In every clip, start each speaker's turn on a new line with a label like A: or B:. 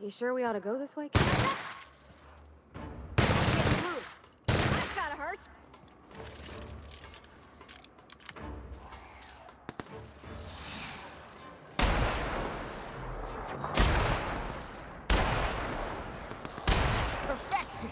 A: You sure we ought to go this way?
B: That's gotta hurt. Perfection.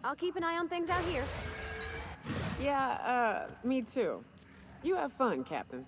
B: I'll keep an eye on things out here.
A: Yeah, me too. You have fun, Captain.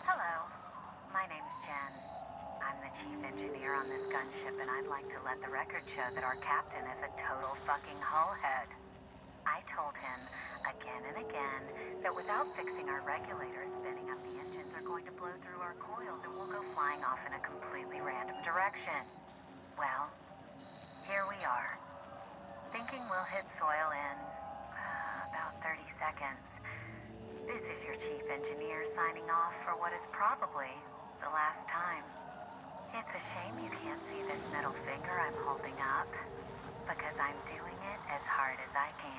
C: Hello, my name's Jen. I'm the chief engineer on this gunship, and I'd like to let the record show that our captain is a total fucking hullhead. I told him again and again that without fixing our regulators, spinning up the engines are going to blow through our coils and we'll go flying off in a completely random direction. Well, here we are, thinking we'll hit soil in about 30 seconds. This is your chief engineer signing off for what is probably the last time. It's a shame you can't see this middle finger I'm holding up, because I'm doing it as hard as I can.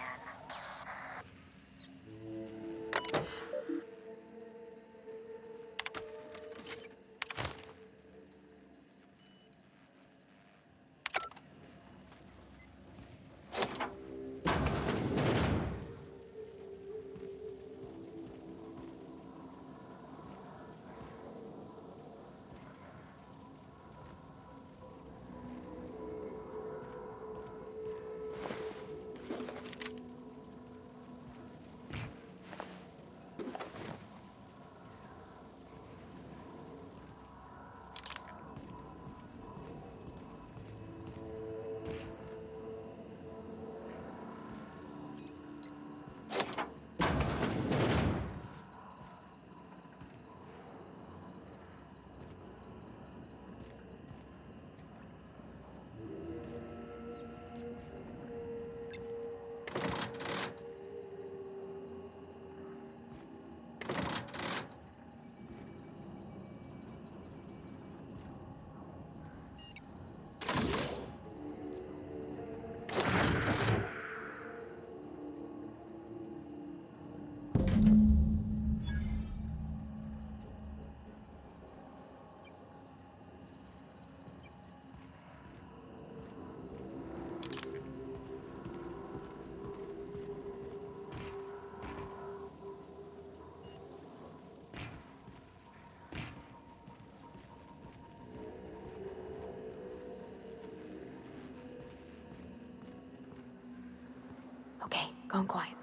B: Gone quiet.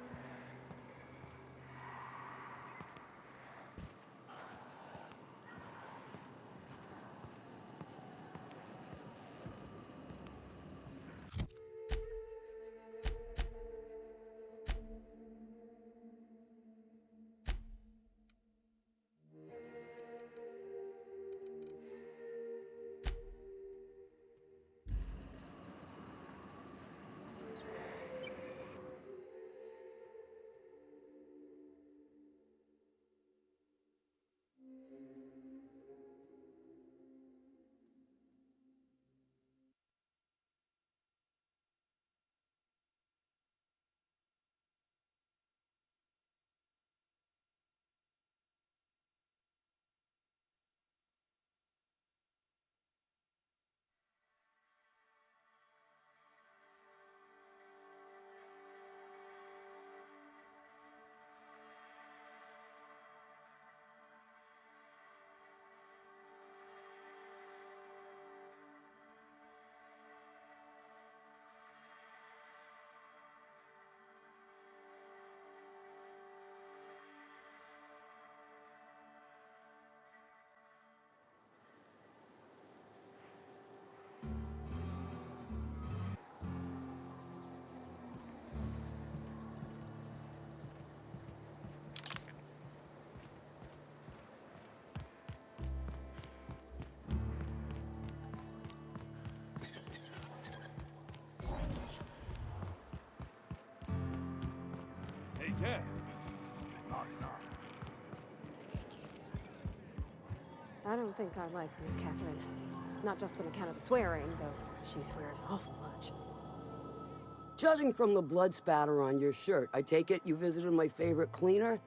D: Hey, guess. Knock, knock.
B: I don't think I like Miss Catherine. Not just on account of the swearing, though she swears awful much.
E: Judging from the blood spatter on your shirt, I take it you visited my favorite cleaner?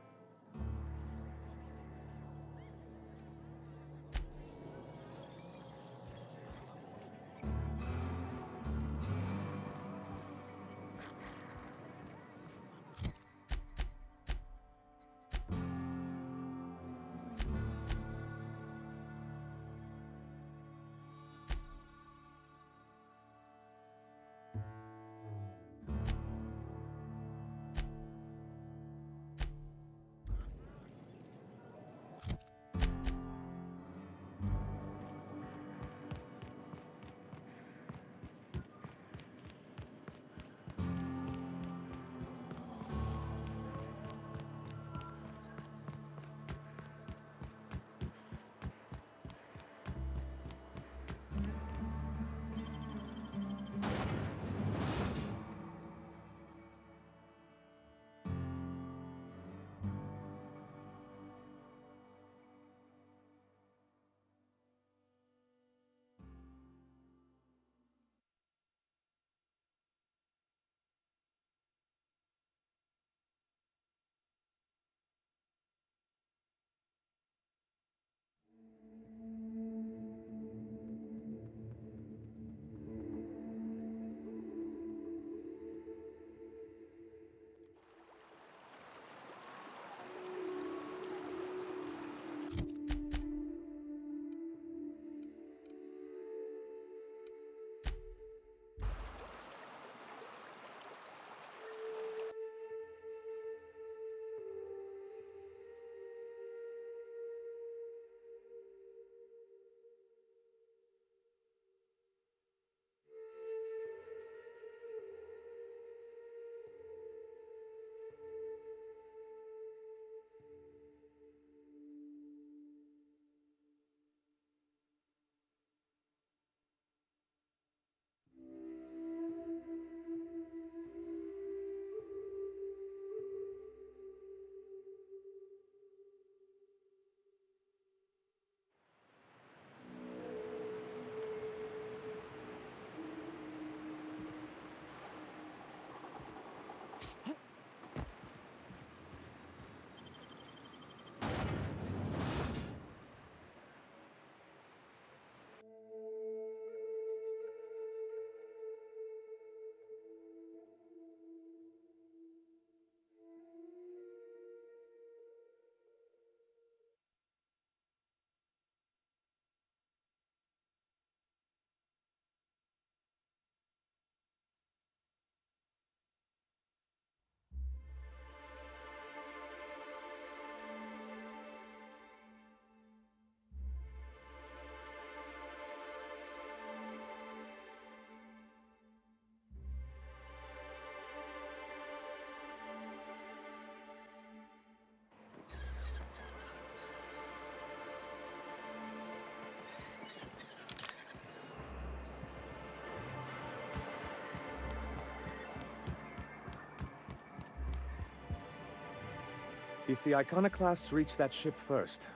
F: If the Iconoclasts reach that ship first,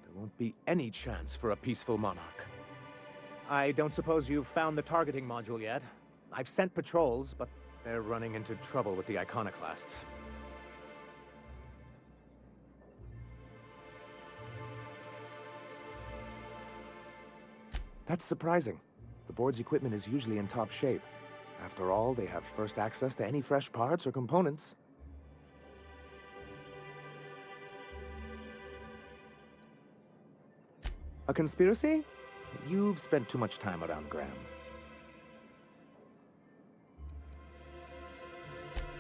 F: there won't be any chance for a peaceful monarch. I don't suppose you've found the targeting module yet? I've sent patrols, but they're running into trouble with the Iconoclasts. That's surprising. The board's equipment is usually in top shape. After all, they have first access to any fresh parts or components. A conspiracy? You've spent too much time around Graham.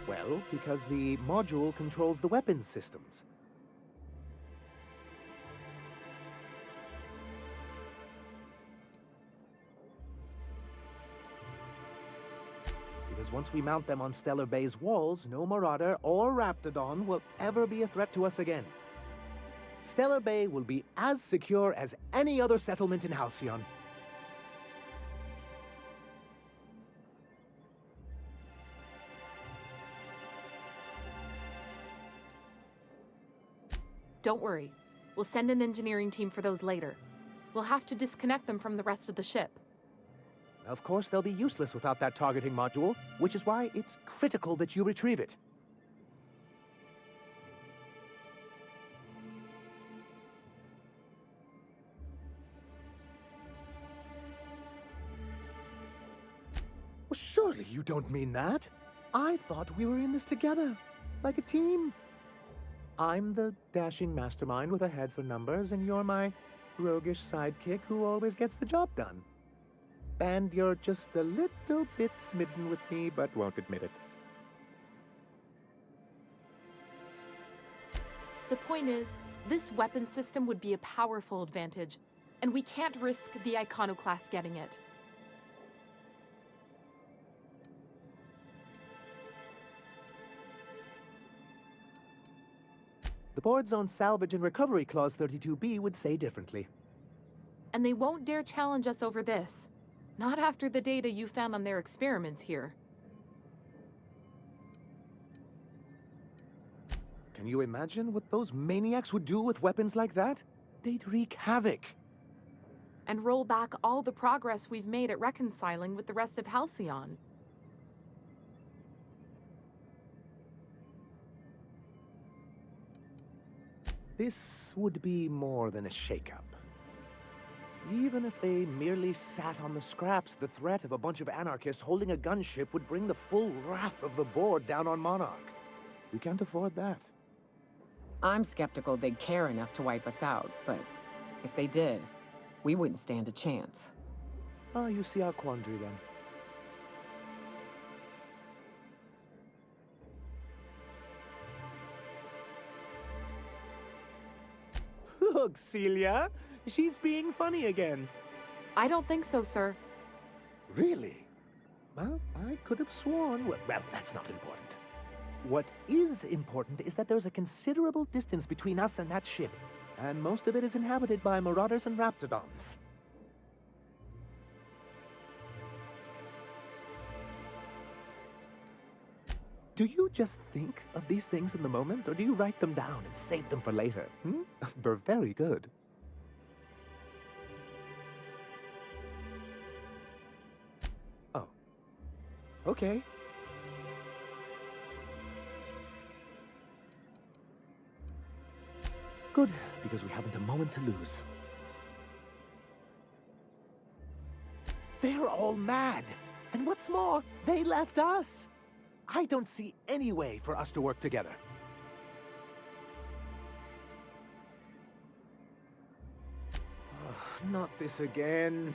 F: Well, because the module controls the weapons systems. Because once we mount them on Stellar Bay's walls, no Marauder or Raptidon will ever be a threat to us again. Stellar Bay will be as secure as any other settlement in Halcyon.
G: Don't worry. We'll send an engineering team for those later. We'll have to disconnect them from the rest of the ship.
F: Of course, they'll be useless without that targeting module, which is why it's critical that you retrieve it. Well, surely you don't mean that. I thought we were in this together, like a team. I'm the dashing mastermind with a head for numbers, and you're my roguish sidekick who always gets the job done. And you're just a little bit smitten with me, but won't admit it.
G: The point is, this weapon system would be a powerful advantage, and we can't risk the Iconoclast getting it.
F: The board's own Salvage and Recovery Clause 32B would say differently.
G: And they won't dare challenge us over this. Not after the data you found on their experiments here.
F: Can you imagine what those maniacs would do with weapons like that? They'd wreak havoc.
G: And roll back all the progress we've made at reconciling with the rest of Halcyon.
F: This would be more than a shakeup. Even if they merely sat on the scraps, the threat of a bunch of anarchists holding a gunship would bring the full wrath of the board down on Monarch. We can't afford that.
A: I'm skeptical they'd care enough to wipe us out, but if they did, we wouldn't stand a chance.
F: Ah, you see our quandary then. Look, Celia, she's being funny again.
G: I don't think so, sir.
F: Really? Well, I could have sworn... Well, that's not important. What is important is that there's a considerable distance between us and that ship, and most of it is inhabited by Marauders and Raptidons. Do you just think of these things in the moment, or do you write them down and save them for later? They're very good. Oh. Okay. Good, because we haven't a moment to lose. They're all mad! And what's more, they left us! I don't see any way for us to work together. Not this again.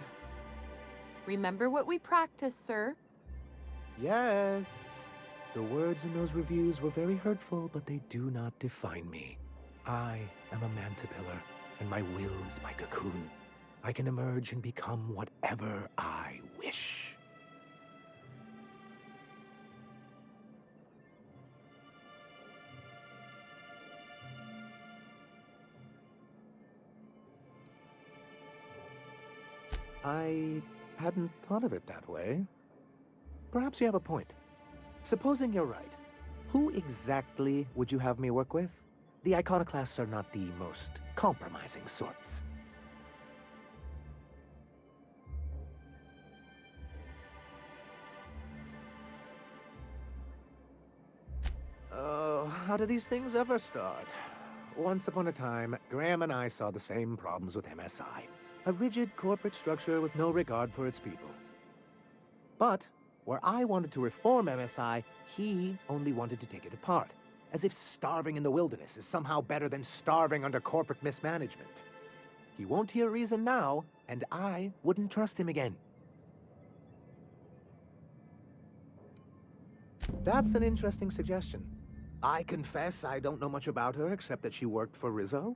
G: Remember what we practiced, sir?
F: Yes. The words in those reviews were very hurtful, but they do not define me. I am a mantipillar, and my will is my cocoon. I can emerge and become whatever I wish. I hadn't thought of it that way. Perhaps you have a point. Supposing you're right, who exactly would you have me work with? The iconoclasts are not the most compromising sorts. Oh, how do these things ever start? Once upon a time, Graham and I saw the same problems with MSI. A rigid corporate structure with no regard for its people. But, where I wanted to reform MSI, he only wanted to take it apart. As if starving in the wilderness is somehow better than starving under corporate mismanagement. He won't hear reason now, and I wouldn't trust him again. That's an interesting suggestion. I confess I don't know much about her except that she worked for Rizzo.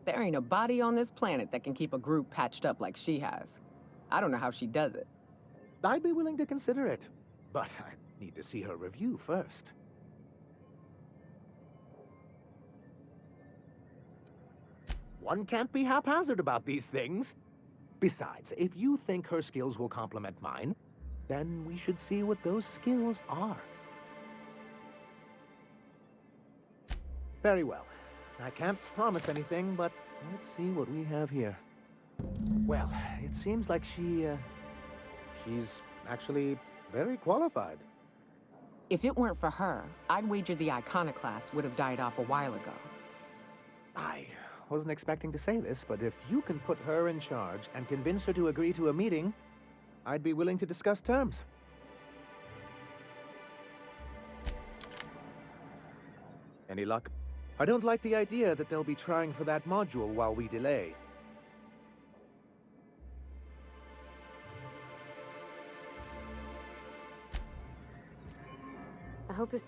A: There ain't a body on this planet that can keep a group patched up like she has. I don't know how she does it.
F: I'd be willing to consider it, but I need to see her review first. One can't be haphazard about these things. Besides, if you think her skills will complement mine, then we should see what those skills are. Very well. I can't promise anything, but let's see what we have here. Well, it seems like she's actually very qualified.
A: If it weren't for her, I'd wager the iconoclast would have died off a while ago.
F: I wasn't expecting to say this, but if you can put her in charge and convince her to agree to a meeting, I'd be willing to discuss terms. Any luck? I don't like the idea that they'll be trying for that module while we delay.
B: I hope this...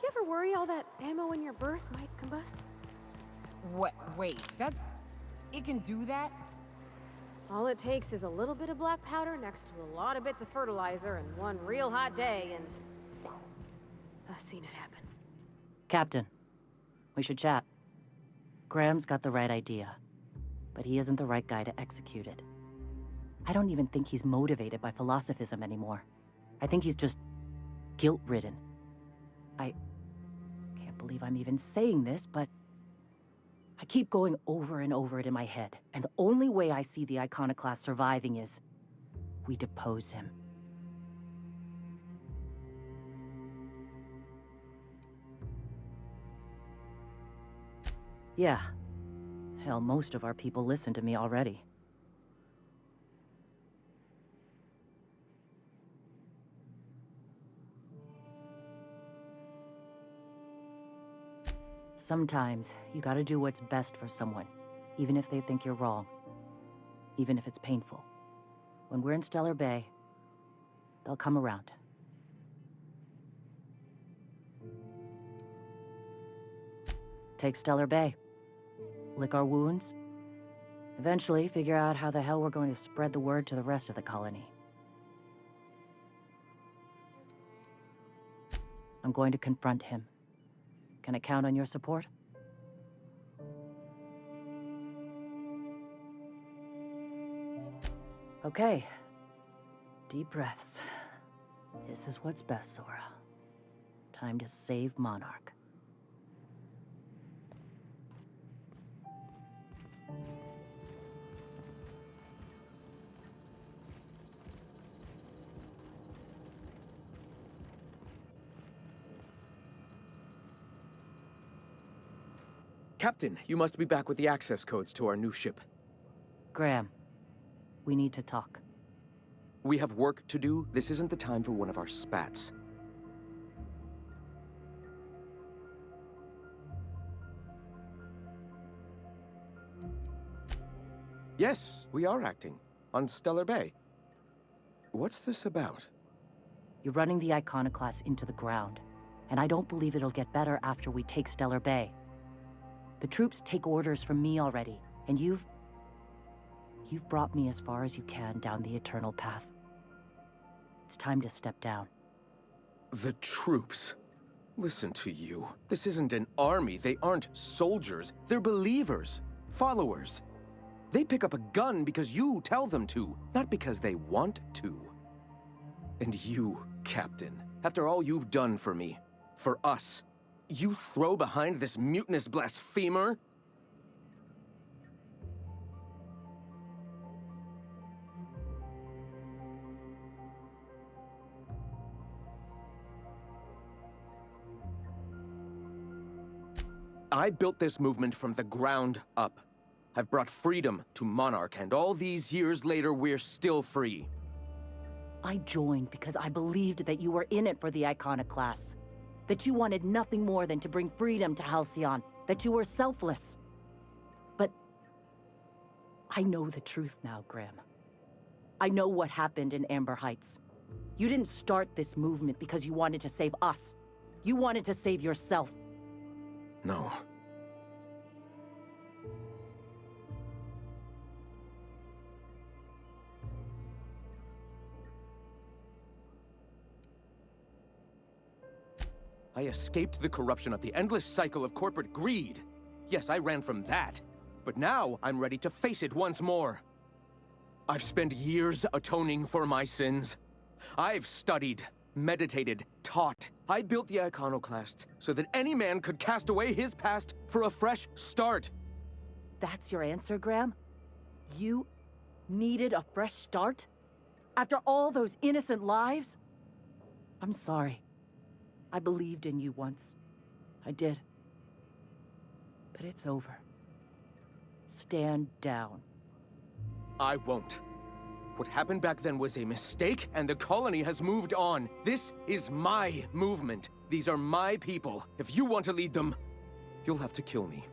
B: You ever worry all that ammo in your berth might combust?
A: What? Wait, that's... It can do that?
B: All it takes is a little bit of black powder next to a lot of bits of fertilizer and one real hot day, and... I've seen it happen.
H: Captain, we should chat. Graham's got the right idea, but he isn't the right guy to execute it. I don't even think he's motivated by philosophism anymore. I think he's just guilt-ridden. I can't believe I'm even saying this, but I keep going over and over it in my head, and the only way I see the iconoclast surviving is we depose him. Yeah. Hell, most of our people listen to me already. Sometimes, you gotta do what's best for someone, even if they think you're wrong. Even if it's painful. When we're in Stellar Bay, they'll come around. Take Stellar Bay. Lick our wounds. Eventually, figure out how the hell we're going to spread the word to the rest of the colony. I'm going to confront him. Can I count on your support? Okay. Deep breaths. This is what's best, Zora. Time to save Monarch.
I: Captain, you must be back with the access codes to our new ship.
H: Graham, we need to talk.
I: We have work to do. This isn't the time for one of our spats. Yes, we are acting. On Stellar Bay. What's this about?
H: You're running the Iconoclast into the ground, and I don't believe it'll get better after we take Stellar Bay. The troops take orders from me already, and you've brought me as far as you can down the Eternal Path. It's time to step down.
I: The troops? Listen to you. This isn't an army. They aren't soldiers. They're believers. Followers. They pick up a gun because you tell them to, not because they want to. And you, Captain, after all you've done for me, for us, you throw behind this mutinous blasphemer? I built this movement from the ground up. I've brought freedom to Monarch, and all these years later, we're still free.
H: I joined because I believed that you were in it for the Iconoclasts. That you wanted nothing more than to bring freedom to Halcyon. That you were selfless. But I know the truth now, Graham. I know what happened in Amber Heights. You didn't start this movement because you wanted to save us. You wanted to save yourself.
I: No. I escaped the corruption of the endless cycle of corporate greed. Yes, I ran from that. But now I'm ready to face it once more. I've spent years atoning for my sins. I've studied, meditated, taught. I built the Iconoclasts so that any man could cast away his past for a fresh start.
H: That's your answer, Graham? You needed a fresh start? After all those innocent lives? I'm sorry. I believed in you once. I did. But it's over. Stand down.
I: I won't. What happened back then was a mistake, and the colony has moved on. This is my movement. These are my people. If you want to lead them, you'll have to kill me.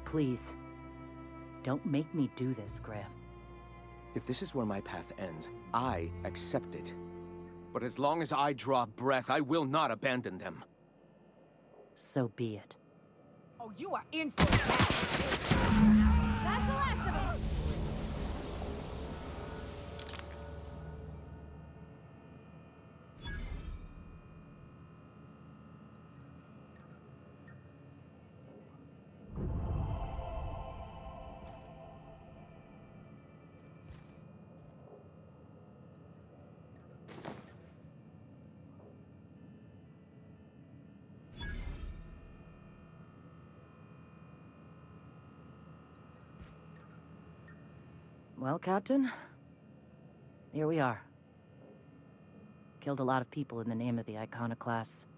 H: Please. Don't make me do this, Graham.
I: If this is where my path ends, I accept it. But as long as I draw breath, I will not abandon them.
H: So be it.
A: Oh, you are in for it.
B: That's the last of them.
H: Well, Captain, here we are. Killed a lot of people in the name of the Iconoclasts,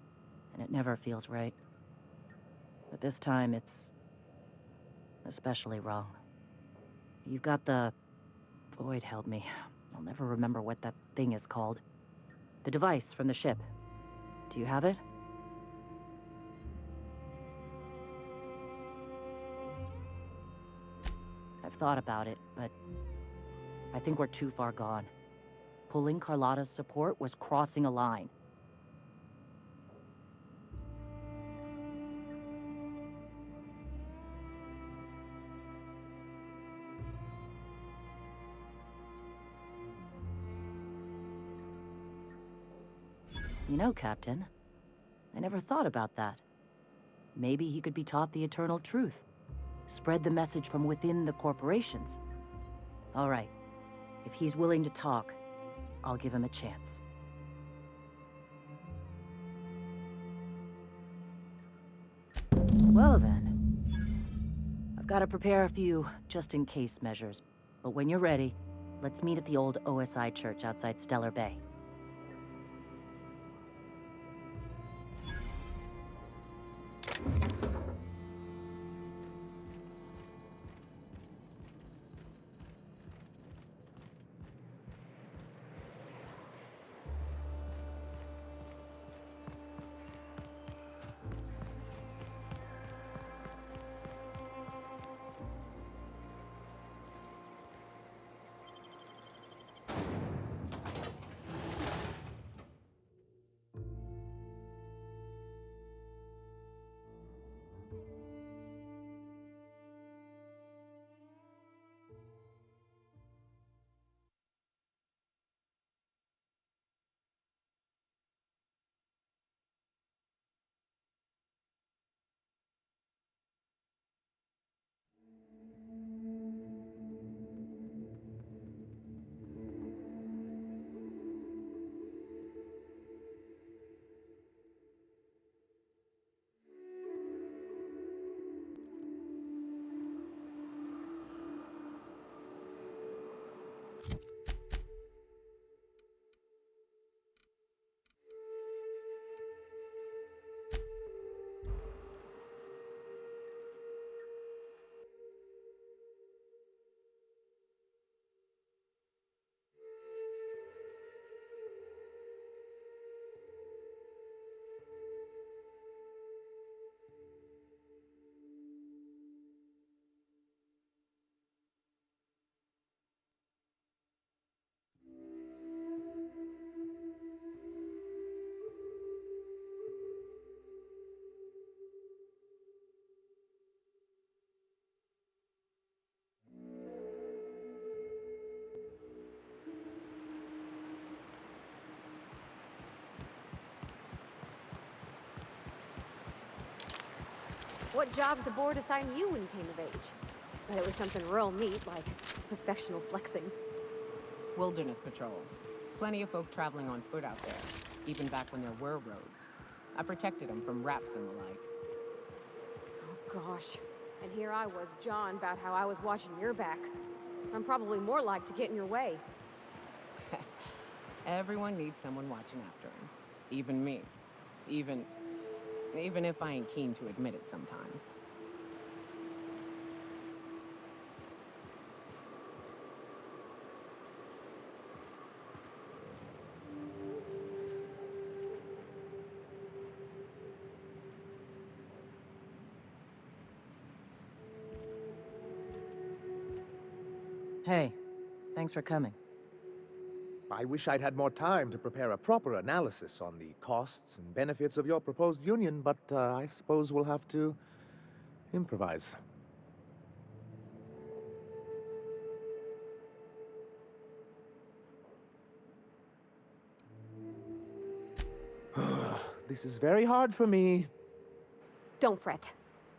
H: and it never feels right. But this time, it's especially wrong. You've got the Boyd help me. I'll never remember what that thing is called. The device from the ship. Do you have it? I've thought about it, but I think we're too far gone. Pulling Carlotta's support was crossing a line. You know, Captain, I never thought about that. Maybe he could be taught the eternal truth. Spread the message from within the corporations. All right. If he's willing to talk, I'll give him a chance. Well then. I've got to prepare a few just-in-case measures. But when you're ready, let's meet at the old OSI church outside Stellar Bay.
B: What job did the board assign you when you came of age? Bet it was something real neat, like professional flexing.
A: Wilderness patrol. Plenty of folk traveling on foot out there, even back when there were roads. I protected them from raps and the like.
B: Oh gosh. And here I was jawing about how I was watching your back. I'm probably more like to get in your way.
A: Everyone needs someone watching after him. Even me. Even if I ain't keen to admit it sometimes.
H: Hey, thanks for coming.
F: I wish I'd had more time to prepare a proper analysis on the costs and benefits of your proposed union, but I suppose we'll have to improvise. This is very hard for me.
B: Don't fret.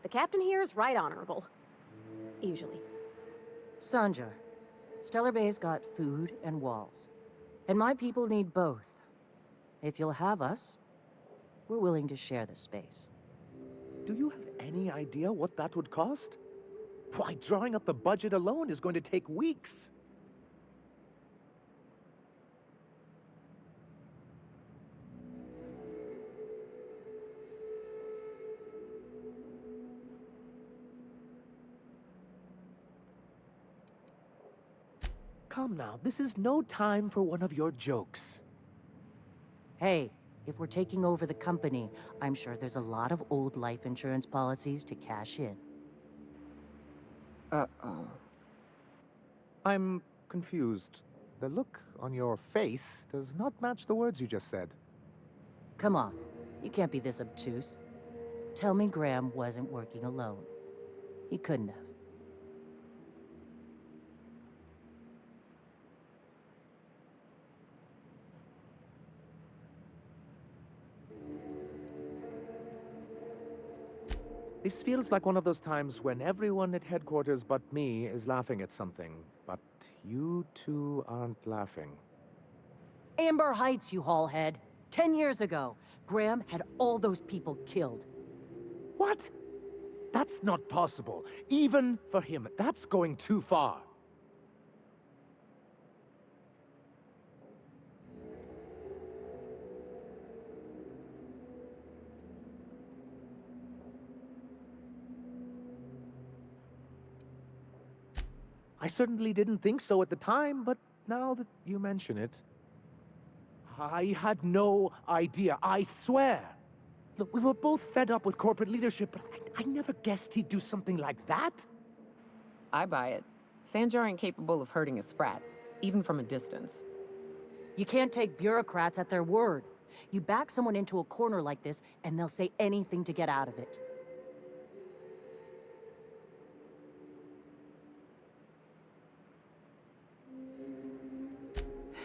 B: The captain here is right honorable. Usually.
H: Sanjar, Stellar Bay's got food and walls. And my people need both. If you'll have us, we're willing to share the space.
F: Do you have any idea what that would cost? Why, drawing up the budget alone is going to take weeks. Come now, this is no time for one of your jokes.
H: Hey, if we're taking over the company, I'm sure there's a lot of old life insurance policies to cash in.
A: Uh-oh.
F: I'm confused. The look on your face does not match the words you just said.
H: Come on, you can't be this obtuse. Tell me Graham wasn't working alone. He couldn't have.
F: This feels like one of those times when everyone at headquarters but me is laughing at something, but you two aren't laughing.
H: Amber Heights, you haulhead. 10 years ago, Graham had all those people killed.
F: What? That's not possible. Even for him, that's going too far. I certainly didn't think so at the time, but now that you mention it... I had no idea, I swear. Look, we were both fed up with corporate leadership, but I never guessed he'd do something like that.
A: I buy it. Sanjar ain't capable of hurting a sprat, even from a distance.
H: You can't take bureaucrats at their word. You back someone into a corner like this, and they'll say anything to get out of it.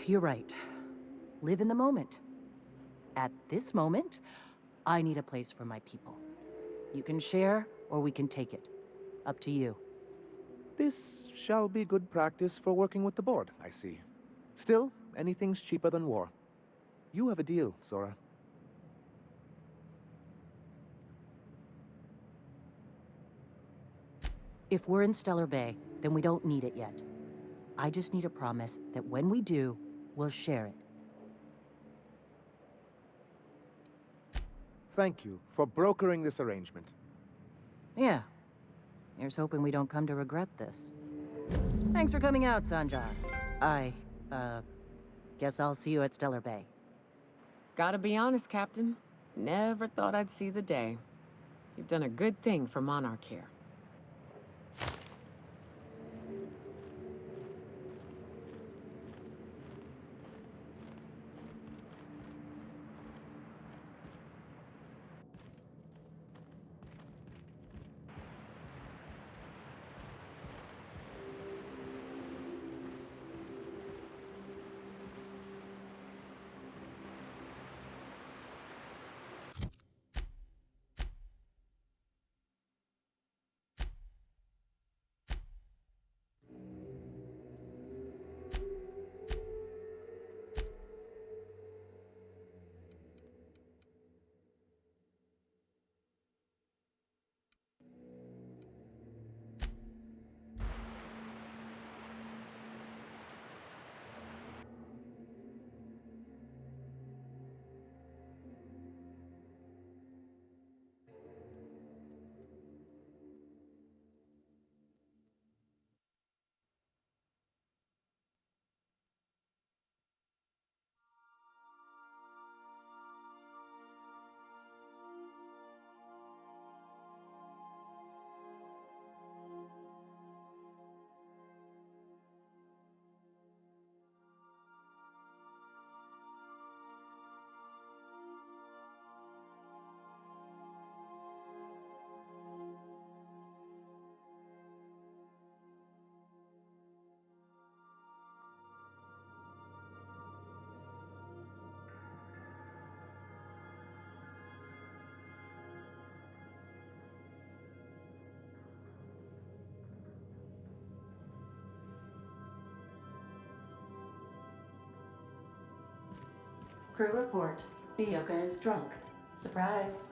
H: You're right. Live in the moment. At this moment, I need a place for my people. You can share, or we can take it. Up to you.
F: This shall be good practice for working with the board, I see. Still, anything's cheaper than war. You have a deal, Zora.
H: If we're in Stellar Bay, then we don't need it yet. I just need a promise that when we do, we'll share it.
F: Thank you for brokering this arrangement.
H: Yeah. Here's hoping we don't come to regret this. Thanks for coming out, Sanjar. Guess I'll see you at Stellar Bay.
A: Gotta be honest, Captain. Never thought I'd see the day. You've done a good thing for Monarch here.
J: Crew report. Miyuka is drunk. Surprise.